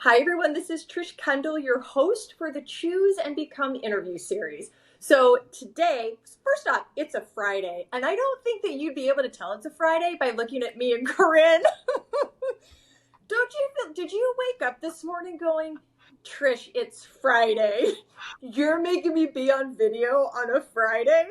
Hi, everyone. This is Trish Kendall, your host for the Choose and Become interview series. So today, first off, it's a Friday, and I don't think that you'd be able to tell it's a Friday by looking at me and Corinne. Did you wake up this morning going, Trish, it's Friday. You're making me be on video on a Friday?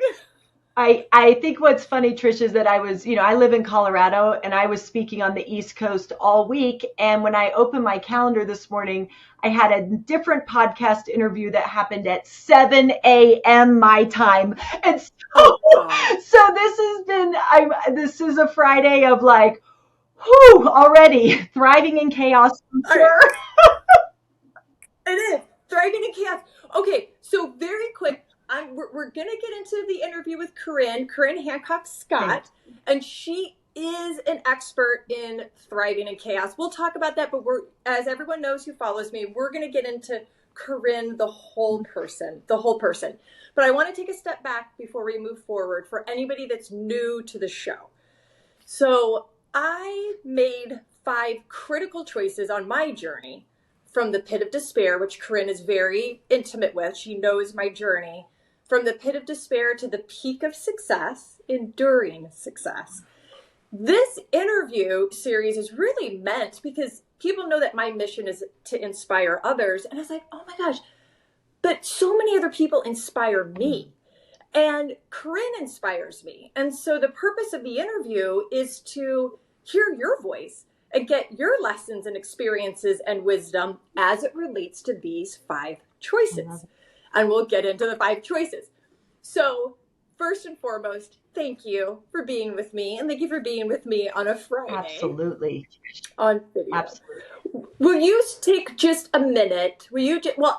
I think what's funny, Trish, is that I live in Colorado and I was speaking on the East Coast all week. And when I opened my calendar this morning, I had a different podcast interview that happened at 7 a.m. my time. And so this is a Friday of like, whew, already thriving in chaos. Sure. It is thriving in chaos. Okay, so very quick. We're going to get into the interview with Corinne Hancock Scott, and she is an expert in thriving in chaos. We'll talk about that, but as everyone knows who follows me, we're going to get into Corinne, the whole person. But I want to take a step back before we move forward for anybody that's new to the show. So I made 5 critical choices on my journey from the pit of despair, which Corinne is very intimate with. She knows my journey. From the pit of despair to the peak of success, enduring success. This interview series is really meant because people know that my mission is to inspire others. And I was like, oh my gosh, but so many other people inspire me. And Corinne inspires me. And so the purpose of the interview is to hear your voice and get your lessons and experiences and wisdom as it relates to these 5 choices. And we'll get into the 5 choices. So first and foremost, thank you for being with me. And thank you for being with me on a Friday. Absolutely. On video. Absolutely. Will you take just a minute?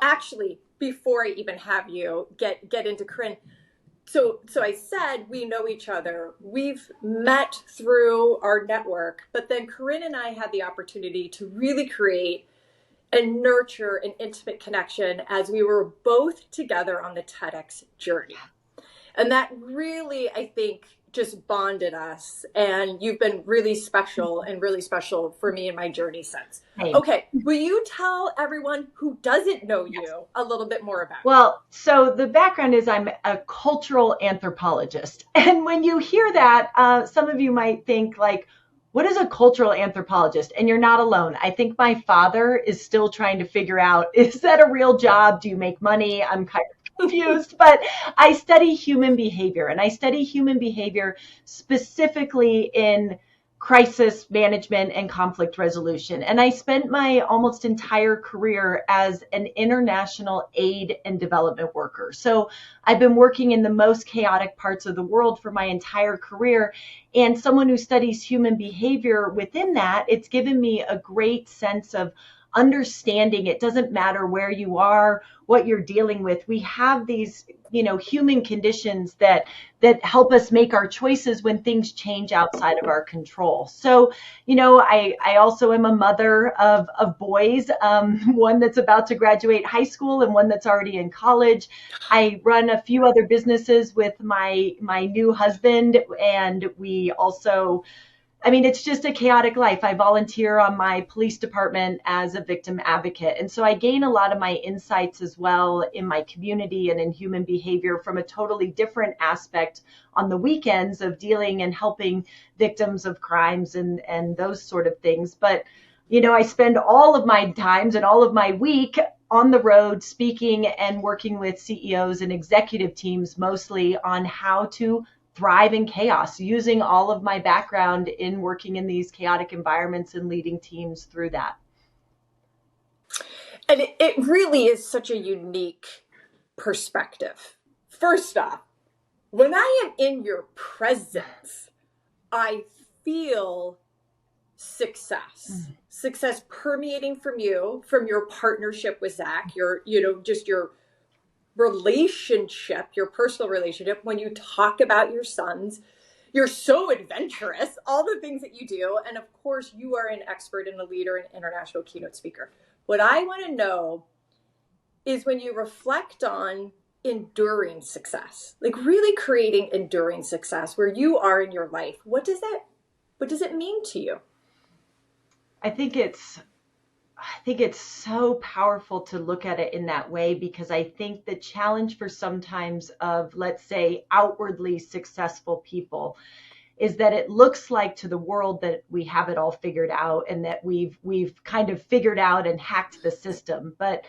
Actually, before I even have you get into Corinne. So I said we know each other. We've met through our network, but then Corinne and I had the opportunity to really create and nurture an intimate connection as we were both together on the TEDx journey. And that really, I think, just bonded us. And you've been really special for me in my journey since. Hey. Okay, will you tell everyone who doesn't know you a little bit more about you? Well, so the background is I'm a cultural anthropologist. And when you hear that, some of you might think like, what is a cultural anthropologist? And you're not alone. I think my father is still trying to figure out, is that a real job? Do you make money? I'm kind of confused, but I study human behavior, and I study human behavior specifically in crisis management and conflict resolution. And I spent my almost entire career as an international aid and development worker. So I've been working in the most chaotic parts of the world for my entire career. And someone who studies human behavior within that, it's given me a great sense of understanding. It doesn't matter where you are, what you're dealing with. We have these, human conditions that help us make our choices when things change outside of our control. So, I also am a mother of boys, one that's about to graduate high school and one that's already in college. I run a few other businesses with my new husband, and we also, it's just a chaotic life. I volunteer on my police department as a victim advocate. And so I gain a lot of my insights as well in my community and in human behavior from a totally different aspect on the weekends of dealing and helping victims of crimes and those sort of things. But, I spend all of my times and all of my week on the road speaking and working with CEOs and executive teams mostly on how to thrive in chaos, using all of my background in working in these chaotic environments and leading teams through that. And it really is such a unique perspective. First off, when I am in your presence, I feel success permeating from you, from your partnership with Zach, your relationship, your personal relationship. When you talk about your sons, you're so adventurous, all the things that you do. And of course, you are an expert and a leader and international keynote speaker. What I want to know is when you reflect on enduring success, like really creating enduring success where you are in your life, what does it mean to you? I think it's I think it's so powerful to look at it in that way, because I think the challenge for sometimes of, let's say, outwardly successful people is that it looks like to the world that we have it all figured out and that we've kind of figured out and hacked the system. But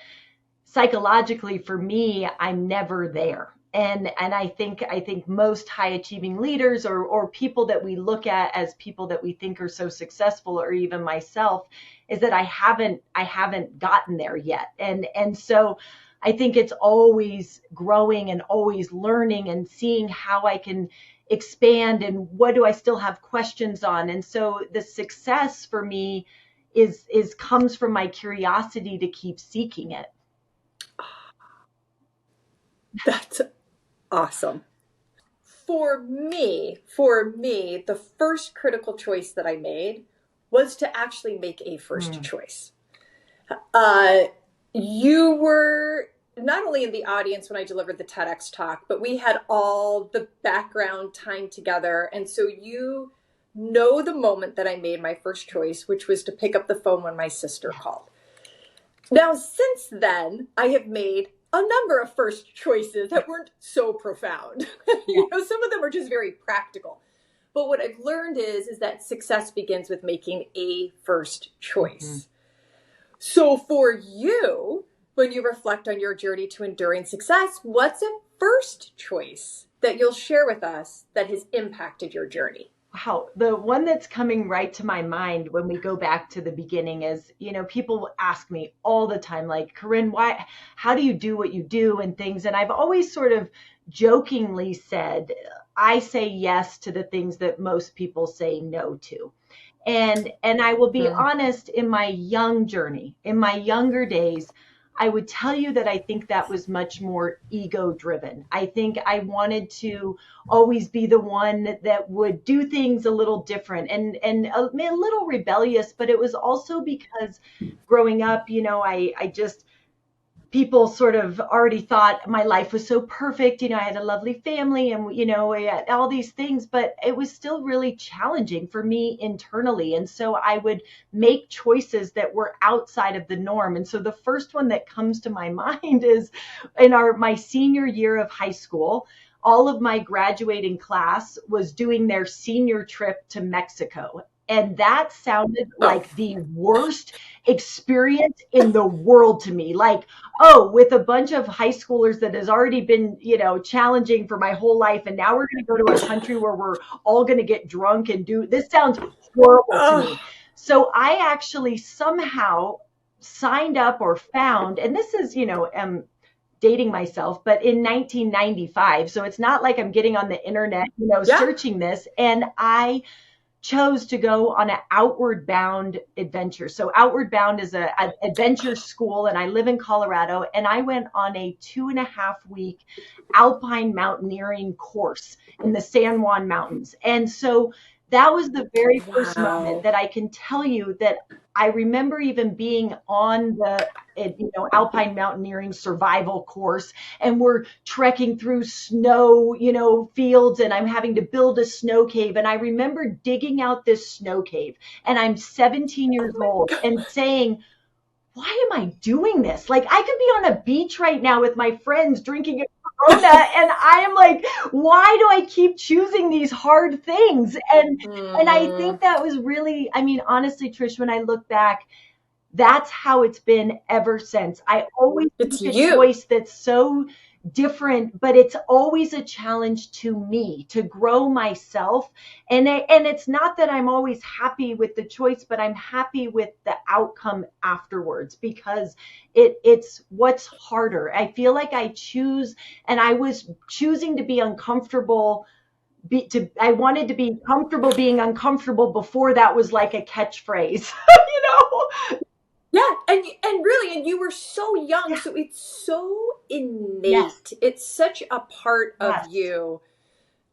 psychologically, for me, I'm never there. And I think most high achieving leaders, or people that we look at as people that we think are so successful, or even myself, is that I haven't gotten there yet. And so I think it's always growing and always learning and seeing how I can expand and what do I still have questions on. And so the success for me is comes from my curiosity to keep seeking it. That's awesome. For me, the first critical choice that I made was to actually make a first Mm. choice. Uh, you were not only in the audience when I delivered the TEDx talk, but we had all the background time together. And so you know the moment that I made my first choice, which was to pick up the phone when my sister called. Now, since then, I have made a number of first choices that weren't so profound. Some of them are just very practical. But what I've learned is that success begins with making a first choice. So for you, when you reflect on your journey to enduring success, what's a first choice that you'll share with us that has impacted your journey? Wow. The one that's coming right to my mind when we go back to the beginning is, people ask me all the time, like, Corinne, how do you do what you do and things? And I've always sort of jokingly said, I say yes to the things that most people say no to. And I will be Mm. honest, in my young journey, in my younger days, I would tell you that I think that was much more ego driven. I think I wanted to always be the one that would do things a little different, and a little rebellious, but it was also because growing up, I just, people sort of already thought my life was so perfect. I had a lovely family, and, we had all these things, but it was still really challenging for me internally. And so I would make choices that were outside of the norm. And so the first one that comes to my mind is in my senior year of high school. All of my graduating class was doing their senior trip to Mexico. And that sounded Oh, like the worst experience in the world to me. Like, oh, with a bunch of high schoolers that has already been, challenging for my whole life. And now we're going to go to a country where we're all going to get drunk and do this. Sounds horrible to me. oh, So I actually somehow signed up or found, and this is, dating myself, but in 1995. So it's not like I'm getting on the internet, yeah. searching this. And I chose to go on an outward bound adventure. So outward bound is an adventure school, and I live in Colorado, and I went on a 2.5 week alpine mountaineering course in the San Juan Mountains. And so that was the very first moment Wow. that I can tell you that I remember even being on the alpine mountaineering survival course, and we're trekking through snow, fields, and I'm having to build a snow cave. And I remember digging out this snow cave, and I'm 17 Oh years my old, God. and saying, why am I doing this? Like, I could be on a beach right now with my friends drinking a Corona, and I am like, why do I keep choosing these hard things? And I Mm, think that was really, I mean, honestly, Trish, when I look back, that's how it's been ever since. I always it's make a you. choice that's so different, but it's always a challenge to me to grow myself. And it's not that I'm always happy with the choice, but I'm happy with the outcome afterwards, because it's what's harder. I feel like I choose, and I was choosing to be uncomfortable. I wanted to be comfortable being uncomfortable before that was like a catchphrase, you know? Yeah, and really, and you were so young, Yeah. so it's so Yes. innate. It's such a part of Yes. you.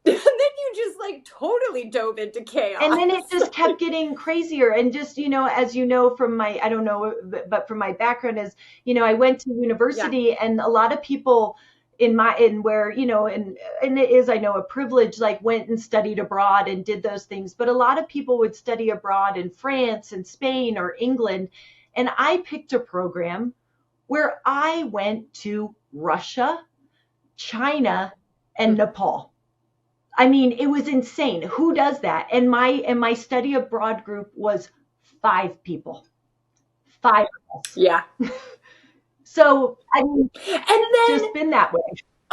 And then you just like totally dove into And then it chaos. just kept getting crazier. And just, as you know, from my, I don't know, but from my background is, I went to Yeah. university, and a lot of people in where, and it is, I know, a privilege, like went and studied abroad and did those things. But a lot of people would study abroad in France and Spain or England. And I picked a program where I went to Russia, China, and Nepal. I mean, it was insane. Who does that? And my study abroad group was 5 people. 5 of us. Yeah. So, I mean, And then, just been that way.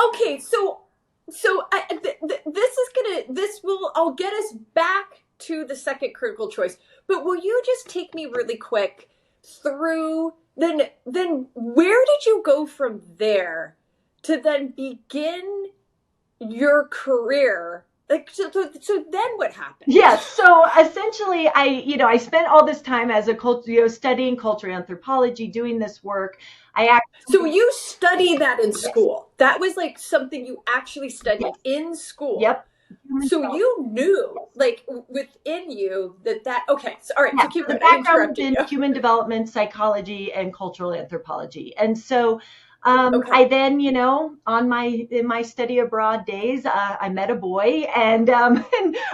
Okay, I'll get us back to the second critical choice. But will you just take me really quick through then where did you go from there to then begin your career? Like, so then what happened? Yes. So essentially, I spent all this time as a studying cultural anthropology, doing this work. So you studied that in school. Yes. That was like something you actually studied in school. Yep. So you knew, like, within you that okay. So, all right. Yeah. So keep the background in human development, psychology, and cultural anthropology, and so. I then, in my study abroad days, I met a boy, and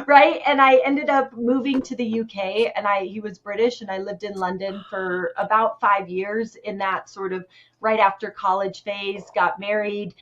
right, and I ended up moving to the UK, and he was British, and I lived in London for about 5 years in that sort of right after college phase. Got married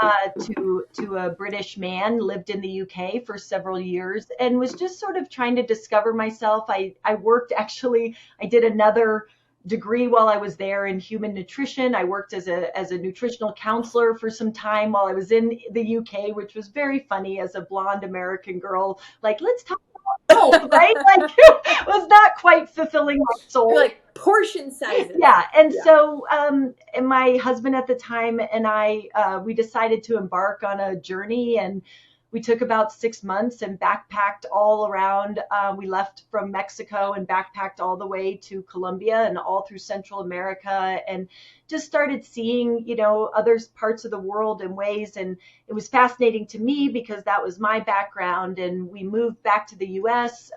to a British man, lived in the UK for several years, and was just sort of trying to discover myself. I worked actually. I did another degree while I was there in human nutrition. I worked as a nutritional counselor for some time while I was in the UK, which was very funny as a blonde American girl. Like, let's talk about health, right? Like, it was not quite fulfilling my soul. Like portion sizes. Yeah. And so and my husband at the time and I, we decided to embark on a journey, and we took about 6 months and backpacked all around. We left from Mexico and backpacked all the way to Colombia and all through Central America, and just started seeing, other parts of the world in ways. And it was fascinating to me because that was my background. And we moved back to the US,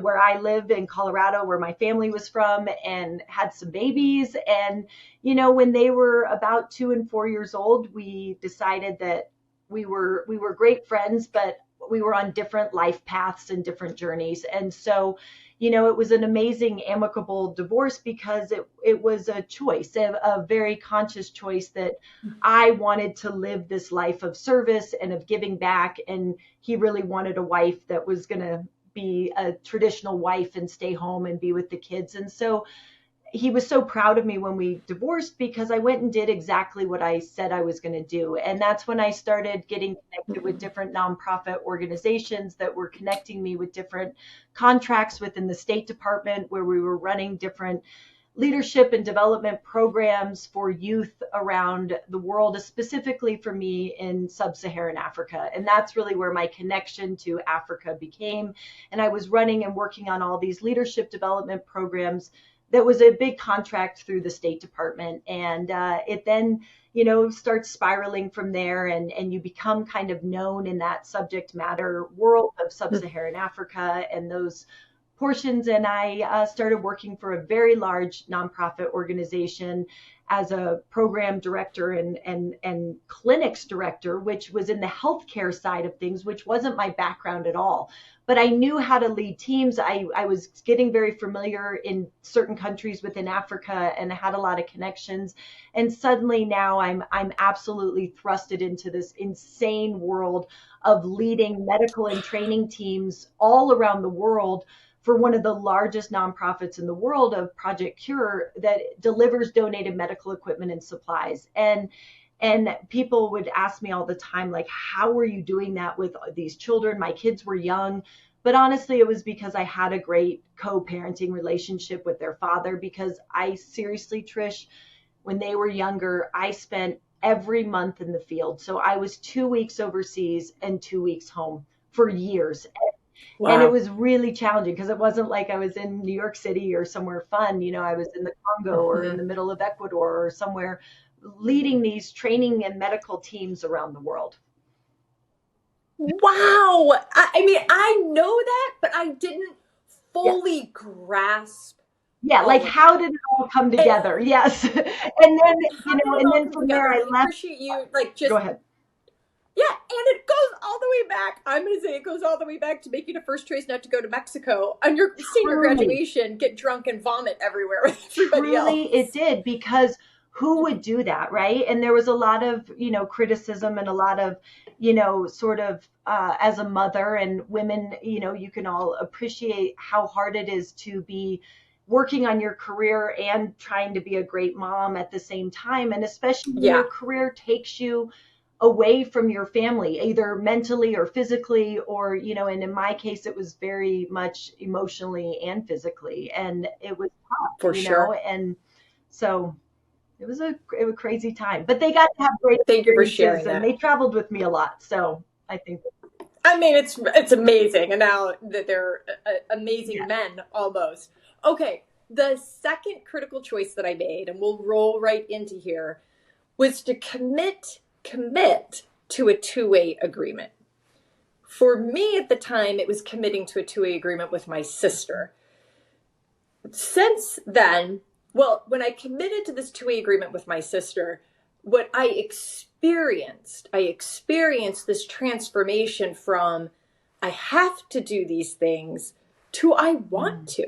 where I live in Colorado, where my family was from, and had some babies. And, when they were about 2 and 4 years old, we decided that we were great friends, but we were on different life paths and different journeys. And so, it was an amazing, amicable divorce because it was a choice, a very conscious choice that I wanted to live this life of service and of giving back. And he really wanted a wife that was going to be a traditional wife and stay home and be with the kids. And so he was so proud of me when we divorced because I went and did exactly what I said I was going to do. And that's when I started getting connected with different nonprofit organizations that were connecting me with different contracts within the State Department, where we were running different leadership and development programs for youth around the world, specifically for me in sub-Saharan Africa. And that's really where my connection to Africa became. And I was running and working on all these leadership development programs. That was a big contract through the State Department. And it then, starts spiraling from there, and you become kind of known in that subject matter world of sub-Saharan Africa and those portions. And I started working for a very large nonprofit organization as a program director and clinics director, which was in the healthcare side of things, which wasn't my background at all. But I knew how to lead teams. I was getting very familiar in certain countries within Africa and had a lot of connections. And suddenly now I'm absolutely thrusted into this insane world of leading medical and training teams all around the world for one of the largest nonprofits in the world of Project Cure that delivers donated medical equipment and supplies. And people would ask me all the time, like, how are you doing that with these children? My kids were young. But honestly, it was because I had a great co-parenting relationship with their father, because I seriously, Trish, when they were younger, I spent every month in the field. So I was 2 weeks overseas and 2 weeks home for years. Wow. And it was really challenging because it wasn't like I was in New York City or somewhere fun. I was in the Congo or in the middle of Ecuador or somewhere leading these training and medical teams around the world. Wow. I mean, I know that, but I didn't fully grasp. Yeah, like how did it all come together? Yes. And then, and then from there I left. Appreciate you, like, just go ahead. Yeah, and it goes all the way back. I'm going to say it goes all the way back to making a first choice not to go to Mexico on your senior Truly. graduation, get drunk and vomit everywhere with everybody Truly it else. did, because who would do that, right? And there was a lot of, criticism, and a lot of, sort of, as a mother and women, you can all appreciate how hard it is to be working on your career and trying to be a great mom at the same time. And especially when Yeah, your career takes you away from your family, either mentally or physically, or, and in my case, it was very much emotionally and physically. And it was tough, for sure. and so it was a crazy time, but they got to have great Thank you for experiences, sharing and that. they traveled with me a lot. So I think, I mean, it's amazing, and now that they're yeah. amazing men almost. Okay, the second critical choice that I made, and we'll roll right into here, was to commit to a two-way agreement. For me at the time, it was committing to a two-way agreement with my sister. Since then, well, when I committed to this two-way agreement with my sister, what I experienced this transformation from I have to do these things to I want Mm. to.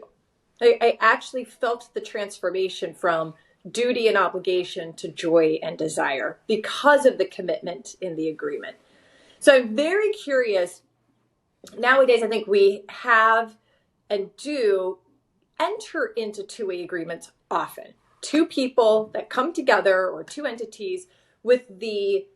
I actually felt the transformation from duty and obligation to joy and desire because of the commitment in the agreement. So I'm very curious. Nowadays, I think we have and do enter into two-way agreements often. Two people that come together, or two entities with the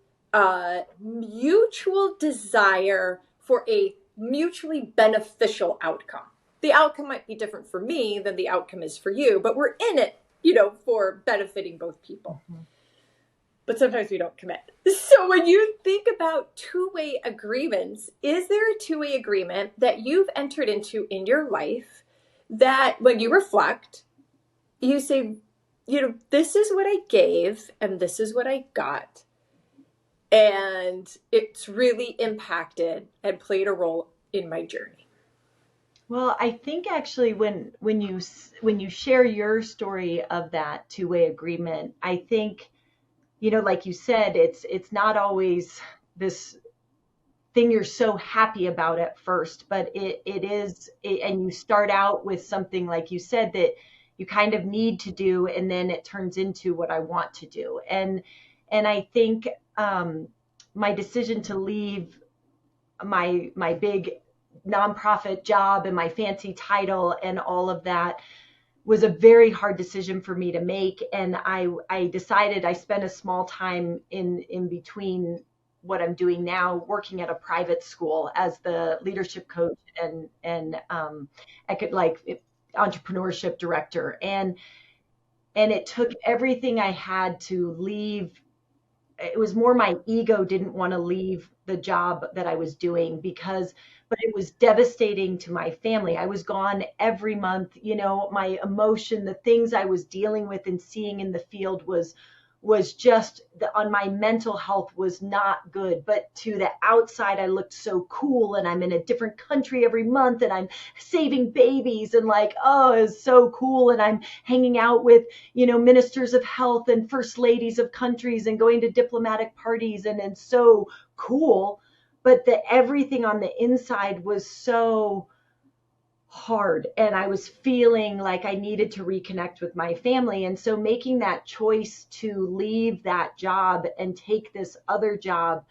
mutual desire for a mutually beneficial outcome. The outcome might be different for me than the outcome is for you, but we're in it, for benefiting both people. Mhm. But sometimes we don't commit. So when you think about two-way agreements, is there a two-way agreement that you've entered into in your life that when you reflect, you say, this is what I gave and this is what I got. And it's really impacted and played a role in my journey. Well, I think actually when you share your story of that two-way agreement, I think, like you said, it's not always this thing you're so happy about at first, but it is, and you start out with something, like you said, that you kind of need to do, and then it turns into what I want to do. And I think, my decision to leave my big nonprofit job and my fancy title and all of that was a very hard decision for me to make. And I decided, I spent a small time in between what I'm doing now, working at a private school as the leadership coach and I could entrepreneurship director. And it took everything I had to leave. It was more my ego didn't want to leave the job that I was doing, but it was devastating to my family. I was gone every month. My emotion, the things I was dealing with and seeing in the field was just on my mental health was not good. But to the outside, I looked so cool, and I'm in a different country every month, and I'm saving babies, and like, oh, it's so cool. And I'm hanging out with, ministers of health and first ladies of countries and going to diplomatic parties, and it's so cool. But everything on the inside was so hard, and I was feeling like I needed to reconnect with my family. And so making that choice to leave that job and take this other job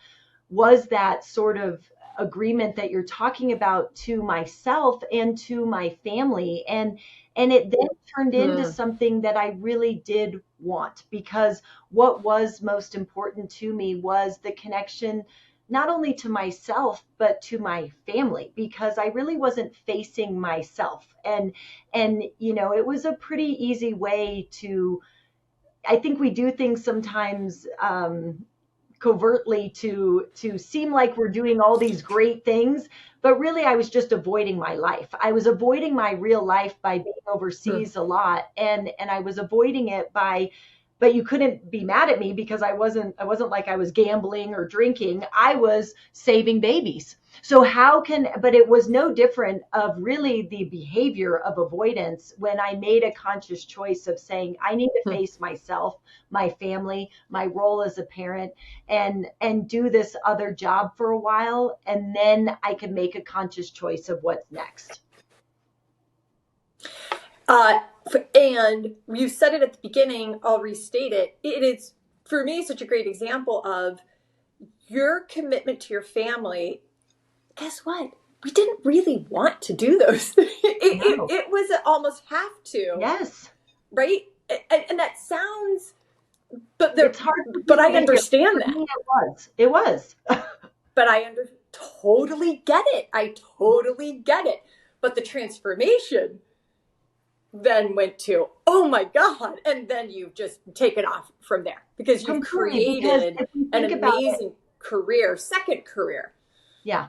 was that sort of agreement that you're talking about, to myself and to my family. And it then turned into Mm, something that I really did want, because what was most important to me was the connection, not only to myself but to my family, because I really wasn't facing myself. And it was a pretty easy way to, I think we do things sometimes, covertly to seem like we're doing all these great things, but really I was just avoiding my life. I was avoiding my real life by being mm. overseas a lot, and I was avoiding it by, but you couldn't be mad at me, because I wasn't like I was gambling or drinking. I was saving babies. So but it was no different of really the behavior of avoidance when I made a conscious choice of saying, I need to face myself, my family, my role as a parent, and do this other job for a while. And then I can make a conscious choice of what's next. And you said it at the beginning, I'll restate it. It is, for me, such a great example of your commitment to your family. Guess what? We didn't really want to do those. It was almost have to. Yes. Right? And that sounds, but it's hard. But I understand that. It was. But I totally get it. I totally get it. But the transformation then went to, oh my God. And then you've just taken off from there because you've created an amazing career, second career. Yeah.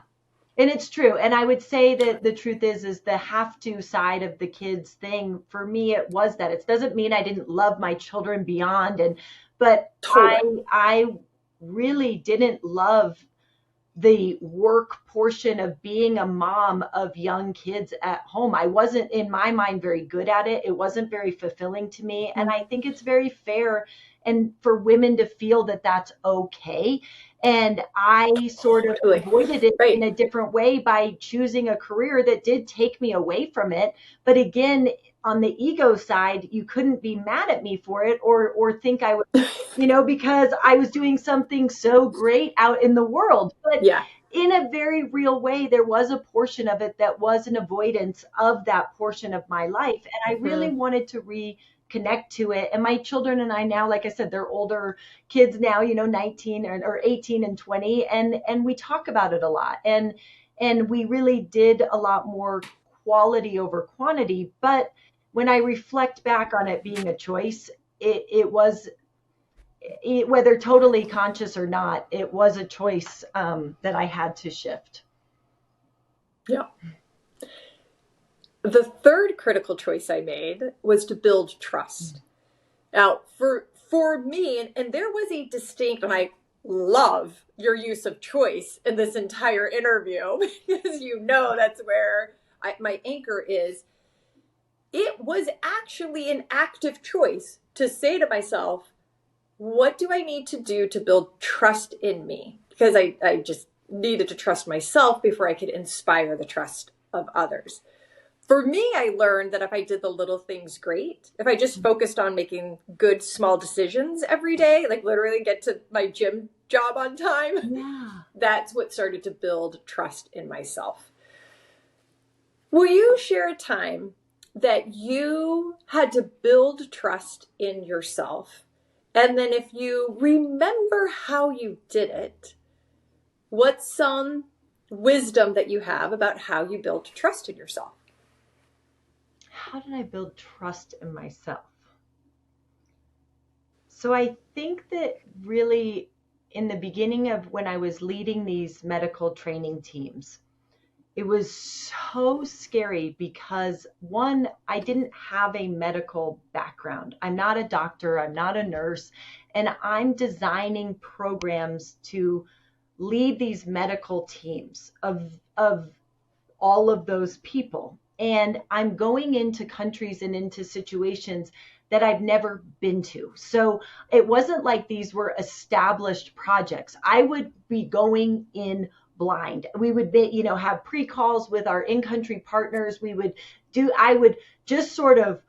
And it's true. And I would say that the truth is the have to side of the kids thing. For me, it was that. It doesn't mean I didn't love my children beyond. But totally. I really didn't love the work portion of being a mom of young kids at home. I wasn't, in my mind, very good at it. It wasn't very fulfilling to me. And I think it's very fair and for women to feel that that's okay. And I sort of avoided it in a different way by choosing a career that did take me away from it. But again, on the ego side, you couldn't be mad at me for it or think I was, because I was doing something so great out in the world. But in a very real way, there was a portion of it that was an avoidance of that portion of my life. And I really wanted to reconnect to it. And my children and I now, like I said, they're older kids now, 19 or 18 and 20. And we talk about it a lot. And we really did a lot more quality over quantity. But when I reflect back on it being a choice, it was, whether totally conscious or not, it was a choice that I had to shift. Yeah. The third critical choice I made was to build trust. Now, for me, and there was a distinct, and I love your use of choice in this entire interview, because that's where my anchor is. It was actually an active choice to say to myself, what do I need to do to build trust in me? Because I just needed to trust myself before I could inspire the trust of others. For me, I learned that if I did the little things great, if I just focused on making good small decisions every day, like literally get to my gym job on time, that's what started to build trust in myself. Will you share a time that you had to build trust in yourself? And then if you remember how you did it, what's some wisdom that you have about how you built trust in yourself? How did I build trust in myself? So I think that really in the beginning of when I was leading these medical training teams, it was so scary because, one, I didn't have a medical background. I'm not a doctor. I'm not a nurse. And I'm designing programs to lead these medical teams of all of those people. And I'm going into countries and into situations that I've never been to. So it wasn't like these were established projects. I would be going in blind. We would be, have pre-calls with our in-country partners. I would just sort of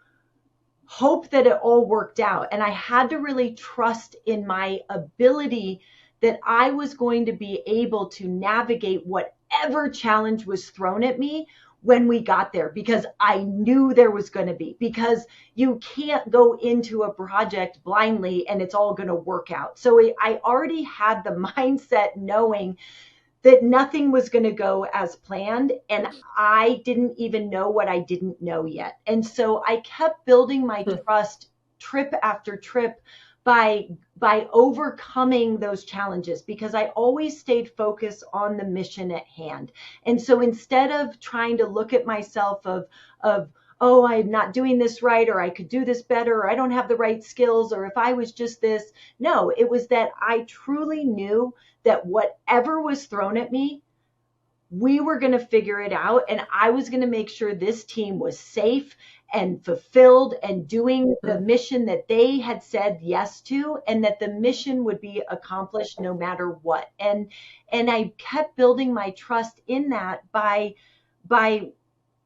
hope that it all worked out. And I had to really trust in my ability that I was going to be able to navigate whatever challenge was thrown at me when we got there, because I knew there was going to be, because you can't go into a project blindly and it's all going to work out. So I already had the mindset knowing that nothing was going to go as planned. And I didn't even know what I didn't know yet. And so I kept building my trust trip after trip by overcoming those challenges, because I always stayed focused on the mission at hand. And so instead of trying to look at myself of, oh, I'm not doing this right, or I could do this better, or I don't have the right skills, or if I was just this, no, it was that I truly knew that whatever was thrown at me, we were going to figure it out, and I was going to make sure this team was safe and fulfilled and doing the mission that they had said yes to, and that the mission would be accomplished no matter what. And I kept building my trust in that by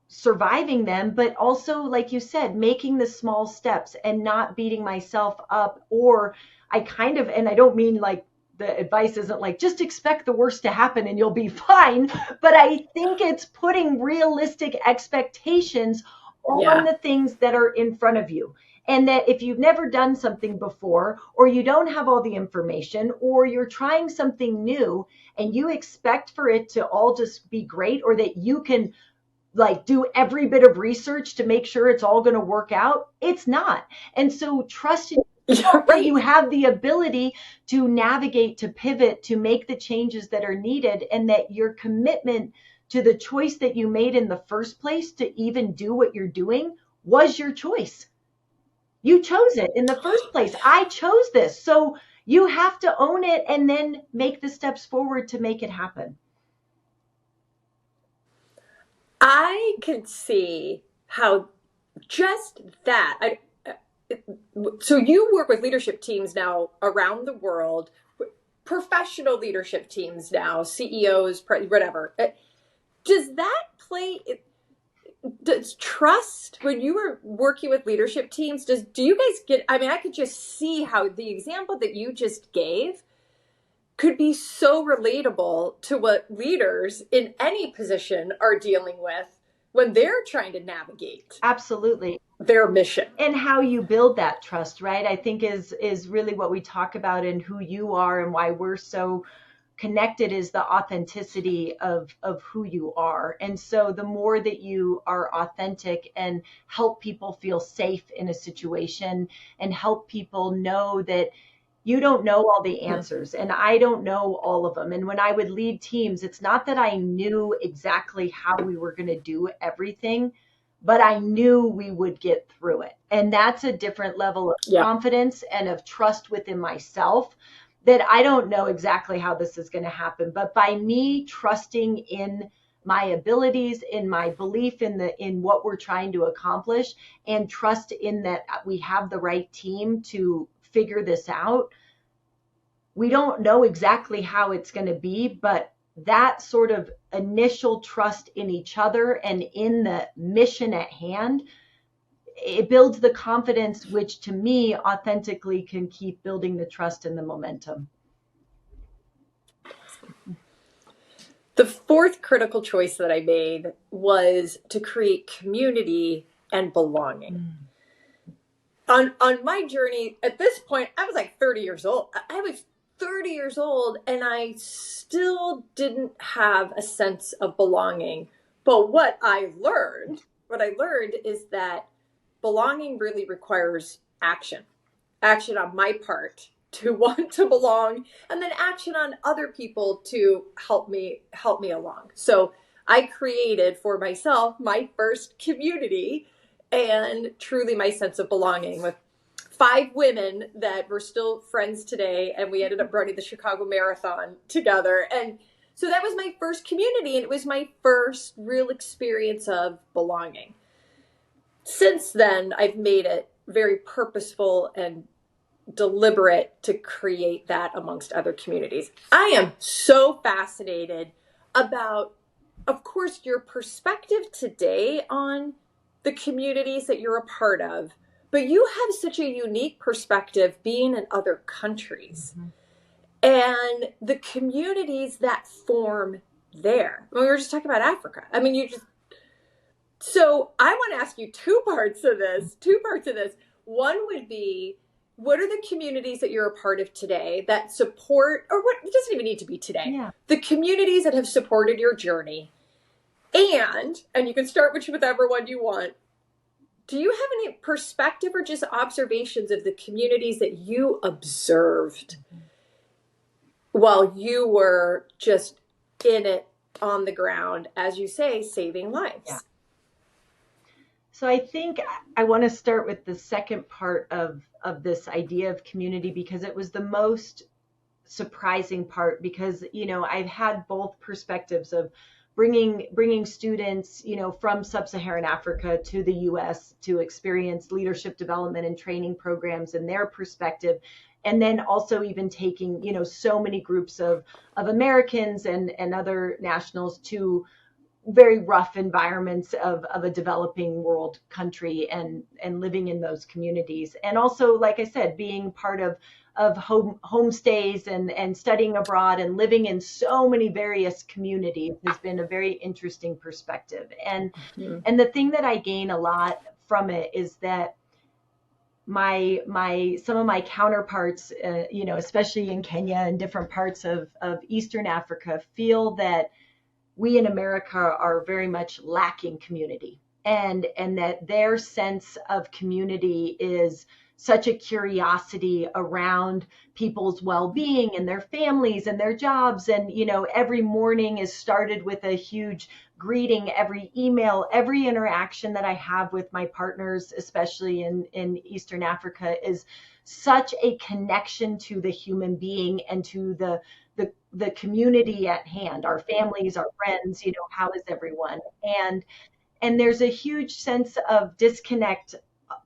surviving them, but also, like you said, making the small steps and not beating myself up. Or and I don't mean like the advice isn't like just expect the worst to happen and you'll be fine, but I think it's putting realistic expectations on the things that are in front of you. And that if you've never done something before, or you don't have all the information, or you're trying something new and you expect for it to all just be great, or that you can like do every bit of research to make sure it's all going to work out, it's not. And so trusting that you have the ability to navigate, to pivot, to make the changes that are needed, and that your commitment to the choice that you made in the first place to even do what you're doing was your choice. You chose it in the first place. I chose this. So you have to own it and then make the steps forward to make it happen. I could see how just that. So you work with leadership teams now around the world, professional leadership teams now, CEOs, whatever. Does that play? Does trust, when you were working with leadership teams, do you guys get? I mean, I could just see how the example that you just gave could be so relatable to what leaders in any position are dealing with when they're trying to navigate. Absolutely. Their mission. And how you build that trust, right? I think is really what we talk about, and who you are and why we're so connected is the authenticity of who you are. And so the more that you are authentic and help people feel safe in a situation, and help people know that you don't know all the answers and I don't know all of them. And when I would lead teams, it's not that I knew exactly how we were going to do everything, but I knew we would get through it. And that's a different level of confidence and of trust within myself, that I don't know exactly how this is going to happen. But by me trusting in my abilities, in my belief in what we're trying to accomplish, and trust in that we have the right team to figure this out. We don't know exactly how it's going to be, but that sort of initial trust in each other and in the mission at hand, it builds the confidence, which to me authentically can keep building the trust and the momentum. The fourth critical choice that I made was to create community and belonging. On my journey, at this point, I was like 30 years old. I was 30 years old and I still didn't have a sense of belonging. But what I learned is that belonging really requires action on my part to want to belong, and then action on other people to help me along. So I created for myself my first community, and truly my sense of belonging, with 5 women that were still friends today, and we ended up running the Chicago Marathon together. And so that was my first community, and it was my first real experience of belonging. Since then, I've made it very purposeful and deliberate to create that amongst other communities. I am so fascinated about, of course, your perspective today on the communities that you're a part of, but you have such a unique perspective being in other countries and the communities that form there. We were just talking about Africa. I mean, so I want to ask you two parts of this. One would be, what are the communities that you're a part of today that support, or what, it doesn't even need to be today, the communities that have supported your journey? And you can start with whichever one you want. Do you have any perspective or just observations of the communities that you observed while you were just in it on the ground, as you say, saving lives? Yeah. So I think I want to start with the second part of this idea of community, because it was the most surprising part, because, I've had both perspectives of bringing students, from sub-Saharan Africa to the U.S. to experience leadership development and training programs and their perspective. And then also even taking, so many groups of Americans and other nationals to very rough environments of a developing world country and living in those communities. And also, like I said, being part of homestays and studying abroad and living in so many various communities has been a very interesting perspective. And the thing that I gain a lot from it is that some of my counterparts, especially in Kenya and different parts of Eastern Africa, feel that we in America are very much lacking community, and that their sense of community is such a curiosity around people's well-being and their families and their jobs. And, every morning is started with a huge greeting. Every email, every interaction that I have with my partners, especially in Eastern Africa, is such a connection to the human being and to the community at hand, our families, our friends, how is everyone? And there's a huge sense of disconnect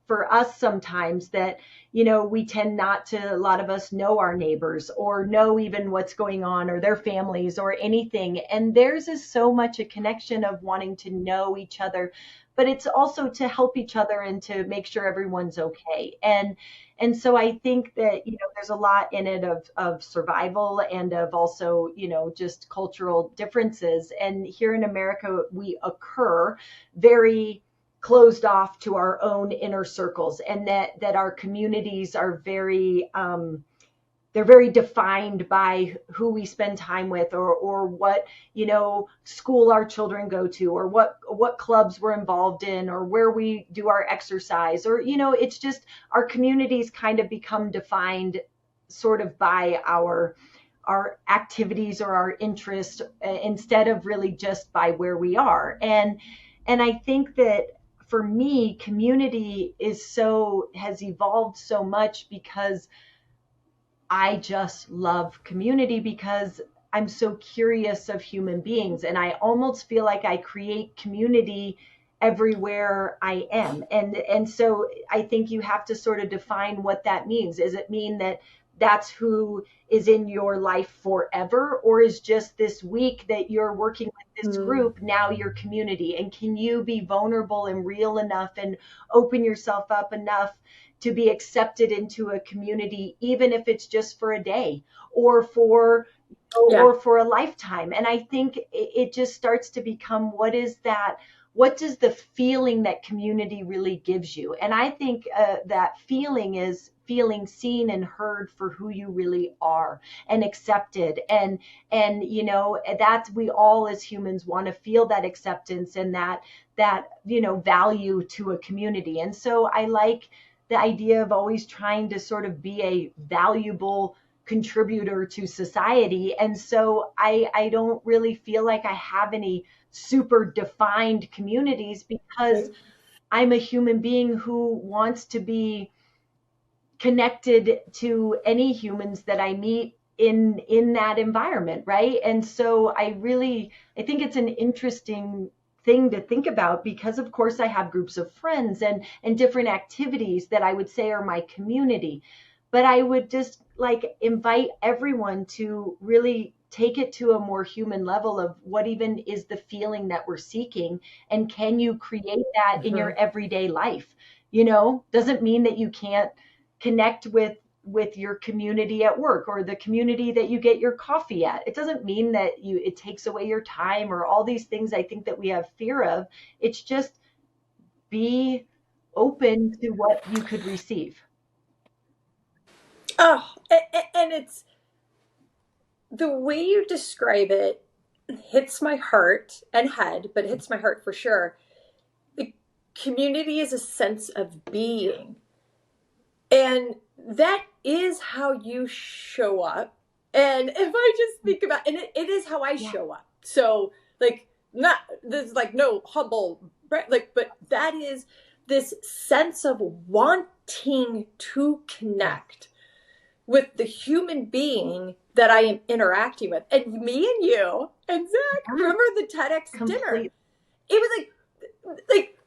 for us sometimes that, we tend not to, a lot of us know our neighbors or know even what's going on or their families or anything. And theirs is so much a connection of wanting to know each other, but it's also to help each other and to make sure everyone's okay. And so I think that, there's a lot in it of survival and of also, just cultural differences. And here in America, we occur very closed off to our own inner circles, and that our communities are very, they're very defined by who we spend time with or what, school our children go to or what clubs we're involved in or where we do our exercise or, it's just our communities kind of become defined sort of by our activities or our interests instead of really just by where we are. And I think that for me, community has evolved so much because I just love community, because I'm so curious of human beings, and I almost feel like I create community everywhere I am. And so I think you have to sort of define what that means. Does it mean that that's who is in your life forever, or is just this week that you're working with this group now your community? And can you be vulnerable and real enough and open yourself up enough to be accepted into a community, even if it's just for a day or for a lifetime? And I think it just starts to become, what does the feeling that community really gives you? And I think that feeling is feeling seen and heard for who you really are and accepted. And that we all as humans want to feel that acceptance and that value to a community. And so I like the idea of always trying to sort of be a valuable contributor to society. And so I don't really feel like I have any super defined communities, because I'm a human being who wants to be connected to any humans that I meet in that environment, right? And so I think it's an interesting thing to think about, because of course I have groups of friends and different activities that I would say are my community, but I would just invite everyone to really take it to a more human level of what even is the feeling that we're seeking, and can you create that in your everyday life? Doesn't mean that you can't connect with your community at work or the community that you get your coffee at. It doesn't mean that it takes away your time or all these things I think that we have fear of. It's just be open to what you could receive. Oh, and it's the way you describe it hits my heart and head, but hits my heart for sure. The community is a sense of being. And that is how you show up. And if I just think about, and it is how I show up. So there's no humble, but that is this sense of wanting to connect, with the human being that I am interacting with. And me and you and Zach, remember the TEDx dinner? It was like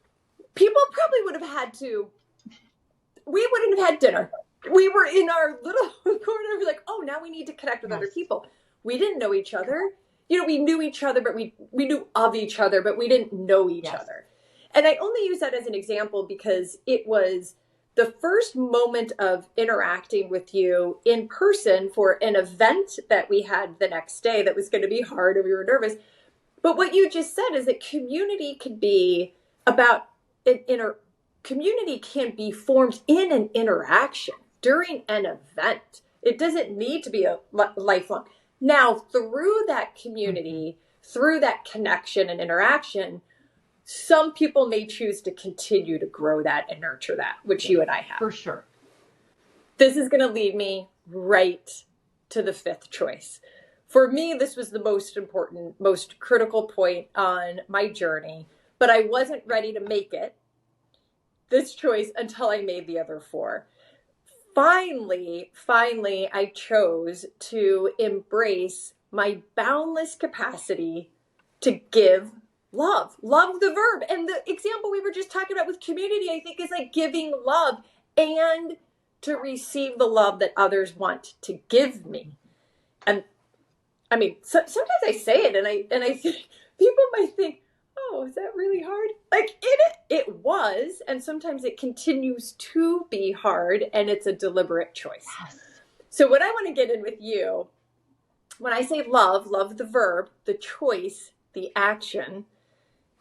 people probably would have had to, we wouldn't have had dinner. We were in our little corner, like, oh, now we need to connect with other people. We didn't know each other. You know, we knew each other, but we knew of each other, but we didn't know each other. And I only use that as an example because it was the first moment of interacting with you in person for an event that we had the next day that was going to be hard and we were nervous. But what you just said is that community could be about community can be formed in an interaction during an event. It doesn't need to be a lifelong. Now, through that community, through that connection and interaction, some people may choose to continue to grow that and nurture that, which you and I have. For sure. This is going to lead me right to the fifth choice. For me, this was the most important, most critical point on my journey, but I wasn't ready to make it, this choice, until I made the other four. Finally, I chose to embrace my boundless capacity to give love. Love, the verb. And the example we were just talking about with community, I think, is like giving love and to receive the love that others want to give me. And I mean, sometimes I say it and I think people might think, oh, is that really hard? Like it was, and sometimes it continues to be hard, and it's a deliberate choice. Yes. So what I want to get in with you, when I say love the verb, the choice, the action,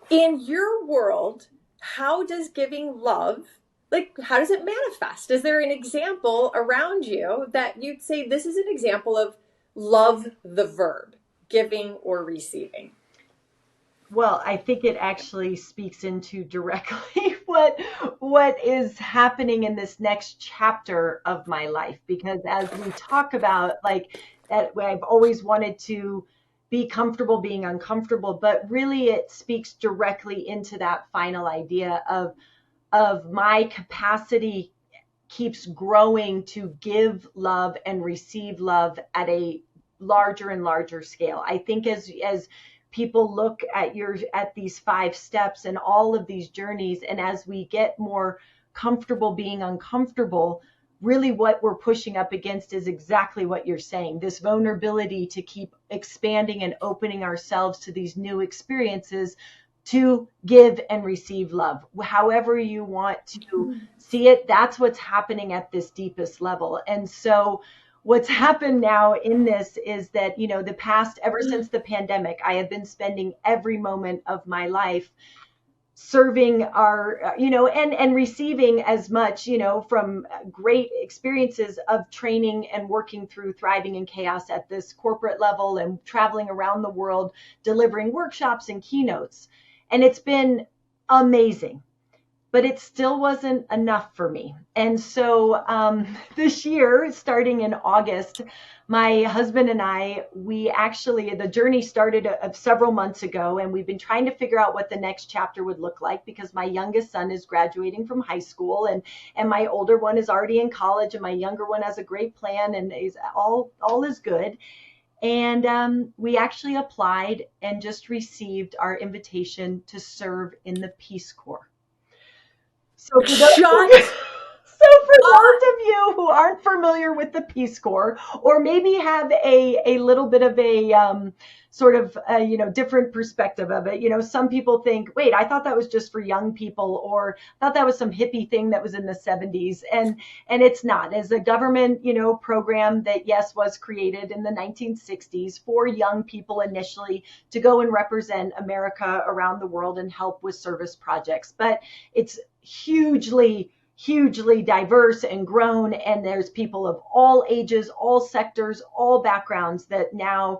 in your world, how does giving love, like, how does it manifest? Is there an example around you that you'd say this is an example of love, the verb, giving or receiving? Well, I think it actually speaks into directly what is happening in this next chapter of my life, because as we talk about, like, that I've always wanted to be comfortable being uncomfortable, but really it speaks directly into that final idea of my capacity keeps growing to give love and receive love at a larger and larger scale. I think as people look at these 5 steps and all of these journeys, and as we get more comfortable being uncomfortable, really what we're pushing up against is exactly what you're saying, this vulnerability to keep expanding and opening ourselves to these new experiences, to give and receive love. However you want to see it, that's what's happening at this deepest level. And so what's happened now in this is that, you know, the past, ever since the pandemic, I have been spending every moment of my life serving our, you know, and receiving as much, you know, from great experiences of training and working through thriving in chaos at this corporate level and traveling around the world, delivering workshops and keynotes. And it's been amazing, but it still wasn't enough for me. And so this year, starting in August, my husband and I, the journey started several months ago, and we've been trying to figure out what the next chapter would look like, because my youngest son is graduating from high school, and my older one is already in college, and my younger one has a great plan, and is all is good. And we actually applied and just received our invitation to serve in the Peace Corps. So for those of you who aren't familiar with the Peace Corps, or maybe have a little bit of a sort of different perspective of it, you know, some people think, wait, I thought that was just for young people, or I thought that was some hippie thing that was in the 70s, and it's not. As a government, you know, program that, yes, was created in the 1960s for young people initially to go and represent America around the world and help with service projects, but it's hugely diverse and grown, and there's people of all ages, all sectors, all backgrounds that now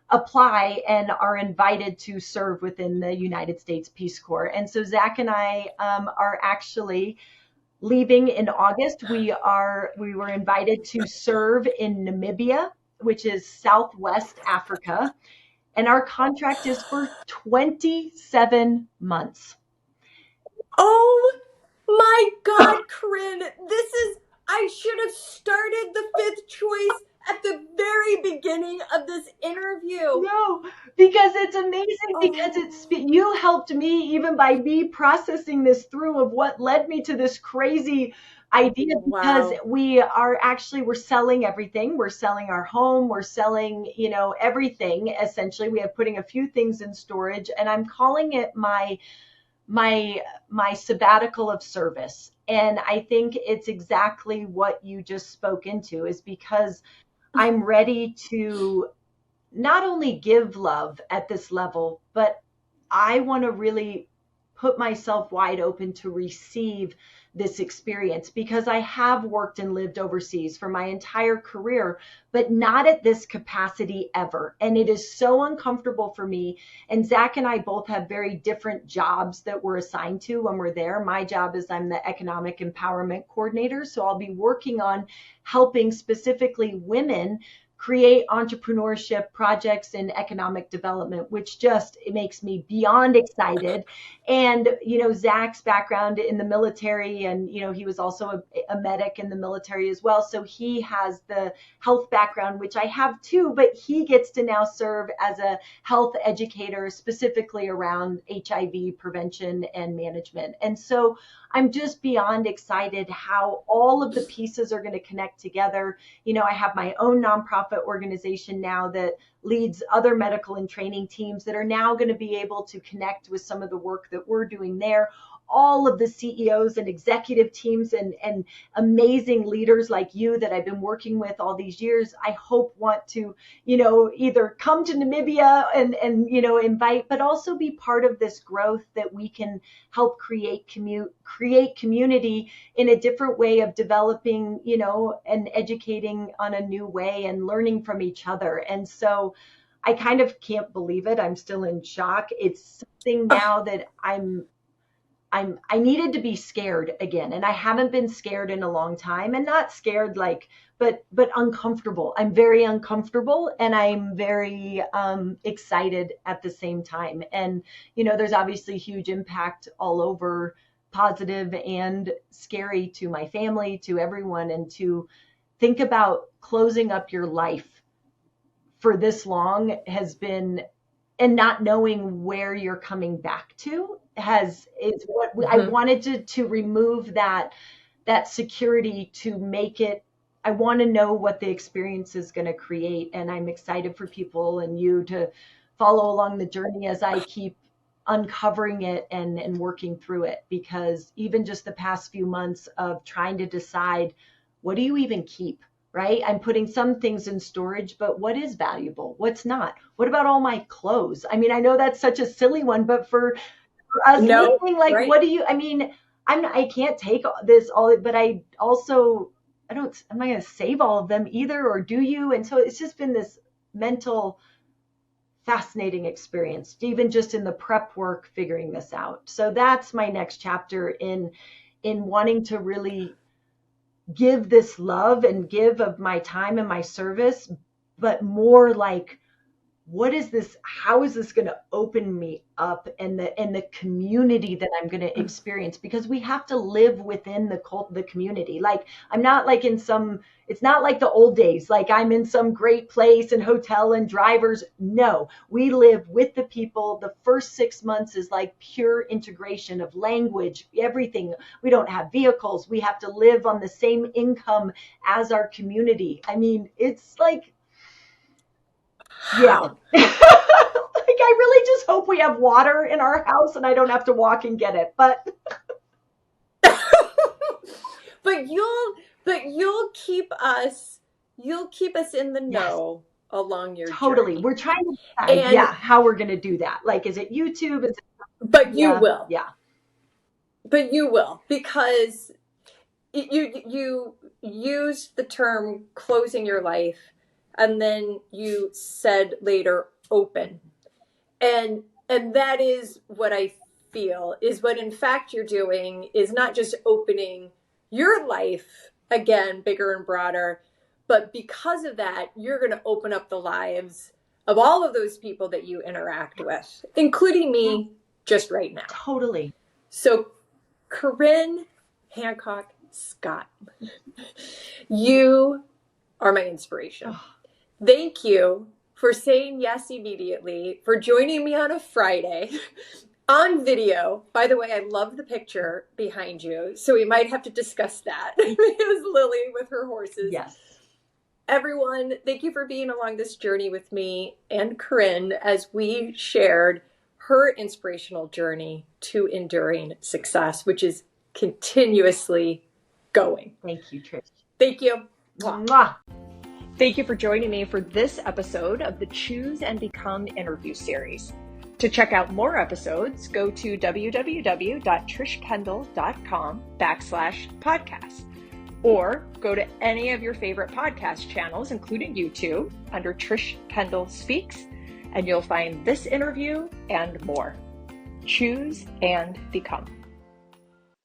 apply and are invited to serve within the United States Peace Corps. And so Zach and I are actually leaving in August. We were invited to serve in Namibia, which is Southwest Africa, and our contract is for 27 months. Oh my God, Corinne, I should have started the 5th choice at the very beginning of this interview. No, because it's amazing because Oh, you helped me even by me processing this through of what led me to this crazy idea because wow. we're selling everything. We're selling our home, we're selling, everything essentially. We are putting a few things in storage and I'm calling it my my sabbatical of service. And I think it's exactly what you just spoke into is because I'm ready to not only give love at this level, but I want to really put myself wide open to receive this experience because I have worked and lived overseas for my entire career, but not at this capacity ever. And it is so uncomfortable for me. And Zach and I both have very different jobs that we're assigned to when we're there. My job is I'm the economic empowerment coordinator. So I'll be working on helping specifically women create entrepreneurship projects in economic development, which just it makes me beyond excited. And Zach's background in the military, and he was also a medic in the military as well. So he has the health background, which I have too, but he gets to now serve as a health educator specifically around HIV prevention and management. And so I'm just beyond excited how all of the pieces are going to connect together. I have my own nonprofit organization now that leads other medical and training teams that are now going to be able to connect with some of the work that we're doing there. All of the CEOs and executive teams and amazing leaders like you that I've been working with all these years, I hope want to, either come to Namibia and invite, but also be part of this growth that we can help create community in a different way of developing, and educating on a new way and learning from each other. And so I kind of can't believe it. I'm still in shock. It's something now that I needed to be scared again. And I haven't been scared in a long time, and not scared but uncomfortable. I'm very uncomfortable and I'm very excited at the same time. And, there's obviously huge impact all over, positive and scary, to my family, to everyone. And to think about closing up your life for this long has been, and not knowing where you're coming back to is what I Mm-hmm. wanted to remove that security to make it. I want to know what the experience is going to create, and I'm excited for people and you to follow along the journey as I keep uncovering it and working through it. Because even just the past few months of trying to decide, what do you even keep? Right? I'm putting some things in storage, but what is valuable? What's not? What about all my clothes? I mean, I know that's such a silly one, but for us No, listening, like, right. what do you, I mean, I can't take this all, but I also, I'm not going to save all of them either, or do you? And so it's just been this mental, fascinating experience, even just in the prep work, figuring this out. So that's my next chapter in wanting to really give this love and give of my time and my service, but more like, what is this, how is this going to open me up, and the community that I'm going to experience, because we have to live within the community. Like, I'm not like in some, it's not like the old days, like I'm in some great place and hotel and drivers. No, we live with the people. The first 6 months is like pure integration of language, everything. We don't have vehicles. We have to live on the same income as our community. I mean, it's like, yeah. How? Like, I really just hope we have water in our house and I don't have to walk and get it. But but you'll keep us in the yes, know along your totally. journey. We're trying to decide, And yeah, how we're going to do that. Like, is it YouTube? Is it, but you yeah, will. yeah, But you will, because you used the term closing your life, and then you said later open. And that is what I feel is what in fact you're doing is not just opening your life again bigger and broader, but because of that you're going to open up the lives of all of those people that you interact with, including yeah, me just right now. totally. So Corinne Hancock Scott, you are my inspiration. Oh. Thank you for saying yes immediately, for joining me on a Friday on video. By the way, I love the picture behind you, so we might have to discuss that. It was Lily with her horses. Yes. Everyone, thank you for being along this journey with me and Corinne as we shared her inspirational journey to enduring success, which is continuously going. Thank you, Trish. Thank you. Mwah. Thank you for joining me for this episode of the Choose and Become interview series. To check out more episodes, go to www.trishkendall.com/podcast, or go to any of your favorite podcast channels, including YouTube, under Trish Kendall Speaks, and you'll find this interview and more. Choose and become.